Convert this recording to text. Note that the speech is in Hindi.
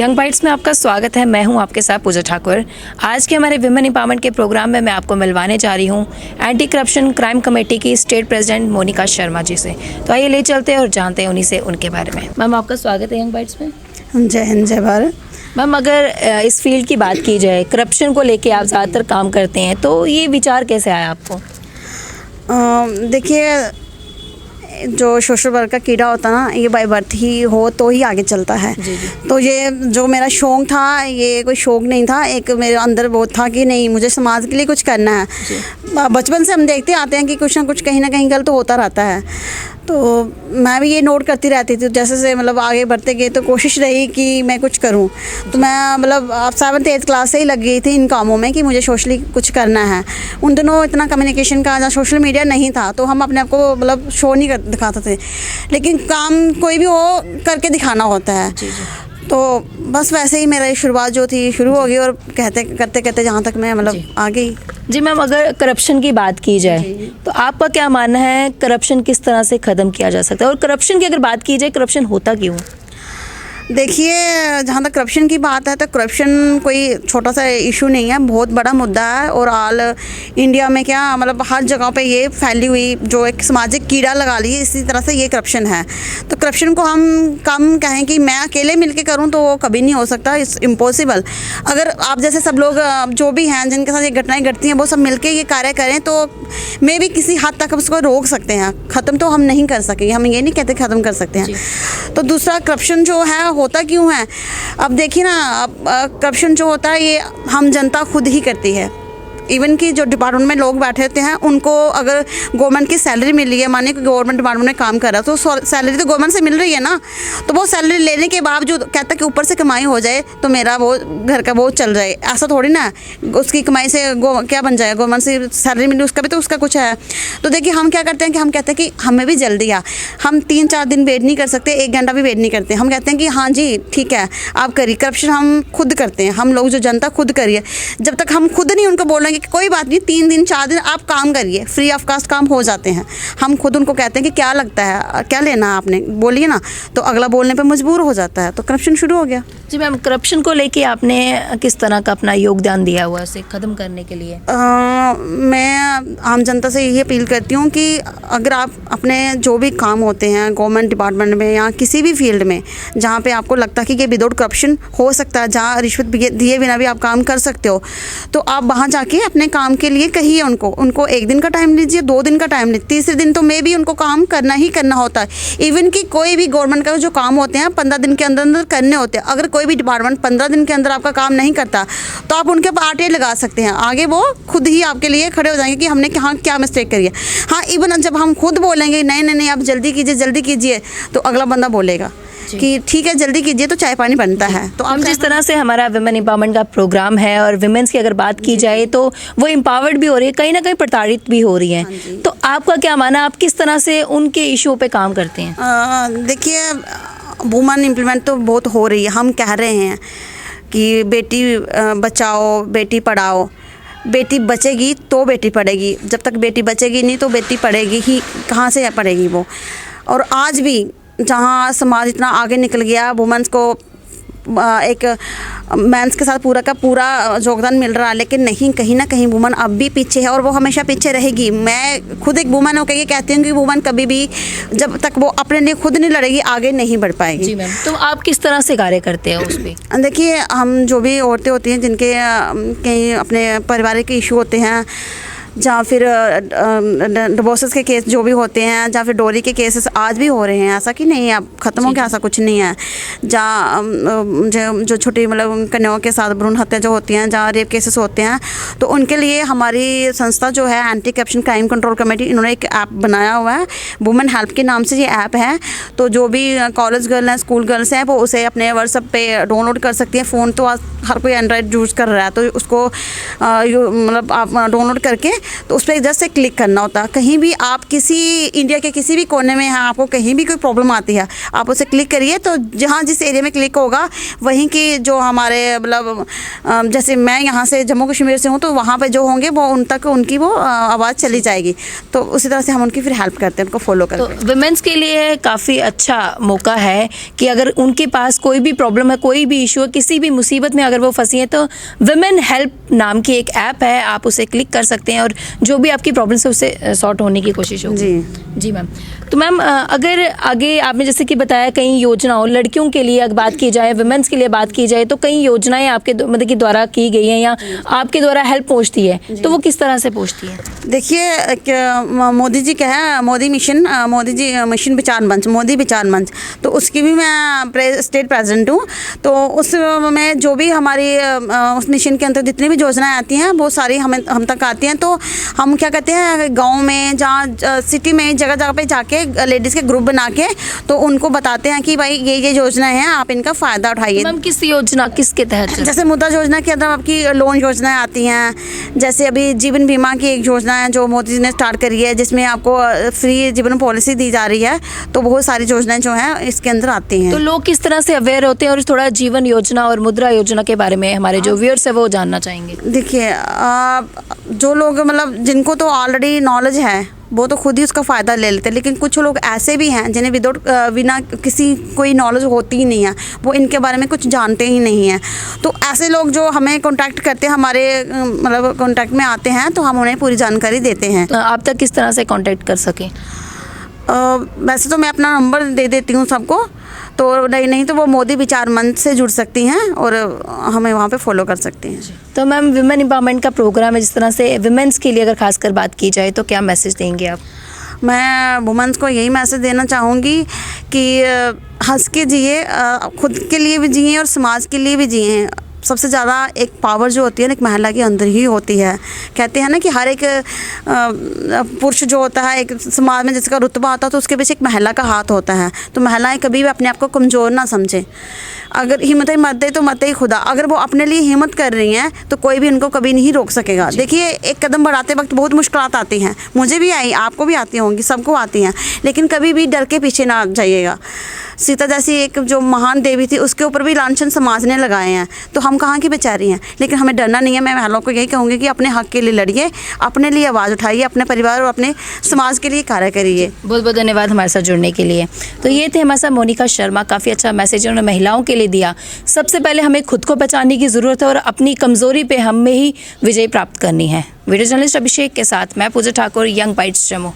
यंग बाइट्स में आपका स्वागत है। मैं हूं आपके साथ पूजा ठाकुर। आज के हमारे विमेन एम्पावरमेंट के प्रोग्राम में मैं आपको मिलवाने जा रही हूं एंटी करप्शन क्राइम कमेटी की स्टेट प्रेसिडेंट मोनिका शर्मा जी से। तो आइए ले चलते हैं और जानते हैं उन्हीं से उनके बारे में। मैम, आपका स्वागत है यंग बाइट्स में। जय हिंद, जय भारत। मैम, अगर इस फील्ड की बात की जाए, करप्शन को लेके आप ज़्यादातर काम करते हैं, तो ये विचार कैसे आया आपको? देखिए, जो सोशल वर्क का कीड़ा होता है ना, ये बाय बर्थ ही हो तो ही आगे चलता है। जी जी। तो ये जो मेरा शौक़ था, ये कोई शौक़ नहीं था, एक मेरे अंदर वो था कि नहीं, मुझे समाज के लिए कुछ करना है। बचपन से हम देखते आते हैं कि कुछ ना कुछ कहीं ना कहीं गलत होता रहता है। तो मैं भी ये नोट करती रहती थी। जैसे से मतलब आगे बढ़ते गए तो कोशिश रही कि मैं कुछ करूं। तो मैं मतलब अब 7th-8th क्लास से ही लग गई थी इन कामों में कि मुझे सोशली कुछ करना है। उन दिनों इतना कम्युनिकेशन का या सोशल मीडिया नहीं था, तो हम अपने आप को मतलब शो नहीं दिखाते थे, लेकिन काम कोई भी हो करके दिखाना होता है। जी जी। तो बस वैसे ही मेरा शुरुआत जो थी शुरू हो गई, और करते करते जहाँ तक मैं मतलब आ गई। जी मैम, अगर करप्शन की बात की जाए तो आपका क्या मानना है, करप्शन किस तरह से ख़त्म किया जा सकता है? और करप्शन की अगर बात की जाए, करप्शन होता क्यों? देखिए, जहाँ तक करप्शन की बात है तो करप्शन कोई छोटा सा इशू नहीं है, बहुत बड़ा मुद्दा है। और ऑल इंडिया में क्या मतलब हर जगह पे ये फैली हुई जो एक सामाजिक कीड़ा लगा ली, इसी तरह से ये करप्शन है। तो करप्शन को हम कम कहें कि मैं अकेले मिलके करूँ तो वो कभी नहीं हो सकता, इट्स इम्पॉसिबल। अगर आप जैसे सब लोग जो भी हैं जिनके साथ ये घटनाएँ घटती हैं, वो सब मिलके ये कार्य करें तो मे भी किसी हद तक उसको रोक सकते हैं। ख़त्म तो हम नहीं कर सकेंगे, हम ये नहीं कहते ख़त्म कर सकते हैं। तो दूसरा, करप्शन जो है होता क्यों है? अब देखिए ना, अब करप्शन जो होता है ये हम जनता खुद ही करती है। इवन कि जो डिपार्टमेंट में लोग बैठे होते हैं, उनको अगर गवर्नमेंट की सैलरी मिल रही है, मानिए कि गवर्नमेंट डिपार्टमेंट में काम कर रहा है, तो सैलरी तो गवर्नमेंट से मिल रही है ना। तो वो सैलरी लेने के बावजूद कहता है कि ऊपर से कमाई हो जाए तो मेरा वो घर का बोझ चल जाए। ऐसा थोड़ी ना, उसकी कमाई से क्या बन जाए, गवर्नमेंट से सैलरी मिली, उसका भी तो उसका कुछ है। तो देखिए, हम क्या करते हैं कि हम कहते हैं कि हमें भी जल्दी आ, हम 3-4 दिन वेट नहीं कर सकते, 1 घंटा भी वेट नहीं करते। हम कहते हैं कि हाँ जी ठीक है, आप करिए। करप्शन हम खुद करते हैं, हम लोग जो जनता खुद करिए। जब तक हम खुद नहीं उनको बोलेंगे कि कोई बात नहीं, 3 दिन 4 दिन आप काम करिए, फ्री ऑफ कास्ट काम हो जाते हैं। हम खुद उनको कहते हैं कि क्या लगता है, क्या लेना है आपने, बोलिए ना, तो अगला बोलने पे मजबूर हो जाता है। तो करप्शन शुरू हो गया। जी मैम, करप्शन को लेके आपने किस तरह का अपना योगदान दिया हुआ है उसे ख़त्म करने के लिए? मैं आम जनता से यही अपील करती हूँ कि अगर आप अपने जो भी काम होते हैं गवर्नमेंट डिपार्टमेंट में या किसी भी फील्ड में जहाँ पे आपको लगता है कि ये विदाउट करप्शन हो सकता है, जहाँ रिश्वत दिए बिना भी आप काम कर सकते हो, तो आप वहाँ जाके अपने काम के लिए कहिए उनको 1 दिन का टाइम लीजिए, 2 दिन का टाइम लीजिए, तीसरे दिन तो मे भी उनको काम करना ही करना होता है। इवन कि कोई भी गवर्नमेंट का जो काम होते हैं 15 दिन के अंदर अंदर करने होते हैं। अगर कोई भी डिपार्टमेंट 15 दिन के अंदर आपका काम नहीं करता तो आप उनके ऊपर RTI लगा सकते हैं। आगे वो खुद ही आपके लिए खड़े हो जाएंगे कि हमने हाँ क्या मिस्टेक करी है। हाँ, इवन जब हम खुद बोलेंगे नहीं नहीं नहीं आप जल्दी कीजिए, तो अगला बंदा बोलेगा कि ठीक है जल्दी कीजिए, तो चाय पानी बनता है। तो हम जिस तरह से हमारा विमेन एम्पावरमेंट का प्रोग्राम है और विमेंस की अगर बात की जाए तो वो एम्पावर्ड भी हो रही है, कहीं ना कहीं प्रताड़ित भी हो रही हैं। तो आपका क्या मानना, आप किस तरह से उनके इशू पे काम करते हैं? देखिए, वुमेन इम्प्लीमेंट तो बहुत हो रही है। हम कह रहे हैं कि बेटी बचाओ, बेटी पढ़ाओ। बेटी बचेगी तो बेटी पढ़ेगी, जब तक बेटी बचेगी नहीं तो बेटी पढ़ेगी ही कहाँ से पढ़ेगी वो। और आज भी जहाँ समाज इतना आगे निकल गया, वुमेन्स को एक मेंस के साथ पूरा का पूरा योगदान मिल रहा है, लेकिन नहीं, कहीं ना कहीं वुमन अब भी पीछे है और वो हमेशा पीछे रहेगी। मैं खुद एक वुमन होकर ये कहती हूँ कि वुमन कभी भी जब तक वो अपने लिए खुद नहीं लड़ेगी आगे नहीं बढ़ पाएगी। जी मैम, तो आप किस तरह से कार्य करते हैं उस पर? देखिए, हम जो भी औरतें होती हैं जिनके कहीं अपने पारिवारिक इशू होते हैं, जहाँ फिर डिवोर्सेस के केस जो भी होते हैं, जहाँ फिर डोरी के केसेस आज भी हो रहे हैं, ऐसा कि नहीं अब ख़त्म हो गया, ऐसा कुछ नहीं है। जहाँ जो छोटी मतलब कन्याओं के साथ भ्रूण हत्या जो होती हैं, जहाँ रेप केसेस होते हैं, तो उनके लिए हमारी संस्था जो है anti corruption crime control committee, इन्होंने एक ऐप बनाया हुआ है, वुमेन हेल्प के नाम से ये ऐप है। तो जो भी कॉलेज गर्ल हैं, स्कूल गर्ल्स हैं, वो उसे अपने व्हाट्सएप पे डाउनलोड कर सकती हैं। फ़ोन तो आज हर कोई एंड्रॉयड यूज़ कर रहा है, तो उसको मतलब आप डाउनलोड करके तो उस पर जस्ट एक क्लिक करना होता है। कहीं भी आप किसी इंडिया के किसी भी कोने में हैं, आपको कहीं भी कोई प्रॉब्लम आती है, आप उसे क्लिक करिए तो जहाँ जिस एरिया में क्लिक होगा वहीं की जो हमारे मतलब जैसे मैं यहाँ से जम्मू कश्मीर से हूँ तो वहाँ पे जो होंगे वो उन तक उनकी वो आवाज़ चली जाएगी। तो उसी तरह से हम उनकी फिर हेल्प करते हैं, उनको फॉलो तो करके। वुमेन्स के लिए काफ़ी अच्छा मौका है कि अगर उनके पास कोई भी प्रॉब्लम है, कोई भी इशू है, किसी भी मुसीबत में अगर वो फंसी है तो वुमेन हेल्प नाम की एक ऐप है, आप उसे क्लिक कर सकते हैं और जो भी आपकी प्रॉब्लम है उससे सॉर्ट होने की कोशिश होगी। जी मैम। तो मैम अगर आगे आपने जैसे कि बताया कई योजनाओं, लड़कियों के लिए अगर बात की जाए, वुमेन्स के लिए बात की जाए तो कई योजनाएं आपके मतलब कि द्वारा की गई हैं या आपके द्वारा हेल्प पहुंचती है, तो वो किस तरह से पहुंचती है? देखिए मोदी जी का है मोदी मिशन विचार मंच, मोदी विचार मंच, तो उसकी भी मैं स्टेट प्रेसिडेंट हूँ। तो उसमें जो भी हमारी उस मिशन के अंदर जितनी भी योजनाएं आती हैं वो सारी हम तक आती हैं। तो हम क्या करते हैं, गांव में जहाँ सिटी में जगह जगह पे जाके लेडीज़ के ग्रुप बना के तो उनको बताते हैं कि भाई ये योजना है, आप इनका फ़ायदा उठाइए। मैम किस योजना किसके तहत? जैसे मुद्रा योजना के अंदर आपकी लोन योजनाएं आती हैं, जैसे अभी जीवन बीमा की एक योजना है जो मोदी जी ने स्टार्ट करी है जिसमें आपको फ्री जीवन पॉलिसी दी जा रही है। तो बहुत सारी योजनाएं जो हैं इसके अंदर आती हैं। तो लोग किस तरह से अवेयर होते हैं और थोड़ा जीवन योजना और मुद्रा योजना के बारे में हमारे जो व्यूअर्स है वो जानना चाहेंगे? देखिए जो लोग मतलब जिनको तो ऑलरेडी नॉलेज है वो तो खुद ही उसका फ़ायदा ले लेते हैं, लेकिन कुछ लोग ऐसे भी हैं जिन्हें बिना किसी कोई नॉलेज होती ही नहीं है, वो इनके बारे में कुछ जानते ही नहीं हैं। तो ऐसे लोग जो हमें कांटेक्ट करते हैं, हमारे मतलब कांटेक्ट में आते हैं तो हम उन्हें पूरी जानकारी देते हैं। तो आप तक किस तरह से कांटेक्ट कर सकें? वैसे तो मैं अपना नंबर दे देती हूँ सबको, तो नहीं तो वो मोदी विचार मंच से जुड़ सकती हैं और हमें वहाँ पे फॉलो कर सकती हैं। तो मैम विमेन एम्पावरमेंट का प्रोग्राम है, जिस तरह से वुमेन्स के लिए अगर खासकर बात की जाए तो क्या मैसेज देंगे आप? मैं वुमेन्स को यही मैसेज देना चाहूँगी कि हंस के जिए, खुद के लिए भी जिए और समाज के लिए भी जिए। सबसे ज़्यादा एक पावर जो होती है ना एक महिला के अंदर ही होती है। कहते हैं ना कि हर एक पुरुष जो होता है एक समाज में जिसका रुतबा होता है तो उसके पीछे एक महिला का हाथ होता है। तो महिलाएं कभी भी अपने आप को कमज़ोर ना समझें। अगर हिम्मत मत दे तो मत ही खुदा, अगर वो अपने लिए हिम्मत कर रही हैं तो कोई भी उनको कभी नहीं रोक सकेगा। देखिए एक कदम बढ़ाते वक्त बहुत मुश्किलात आती हैं, मुझे भी आई, आपको भी आती होंगी, सबको आती हैं, लेकिन कभी भी डर के पीछे ना जाइएगा। सीता जैसी एक जो महान देवी थी उसके ऊपर भी लांछन समाज ने लगाए हैं, तो हम कहाँ की बेचारी हैं, लेकिन हमें डरना नहीं है। मैं महिलाओं को यही कहूँगी कि अपने हक के लिए लड़िए, अपने लिए आवाज़ उठाइए, अपने परिवार और अपने समाज के लिए कार्य करिए। बहुत बहुत धन्यवाद हमारे साथ जुड़ने के लिए। तो ये थे हमारे साथ मोनिका शर्मा, काफ़ी अच्छा मैसेज उन्होंने महिलाओं के लिए दिया। सबसे पहले हमें खुद को पहचानने की ज़रूरत है और अपनी कमज़ोरी पे हमें ही विजय प्राप्त करनी है। वीडियो जर्नलिस्ट अभिषेक के साथ मैं पूजा ठाकुर, यंग बाइट्स जम्मू।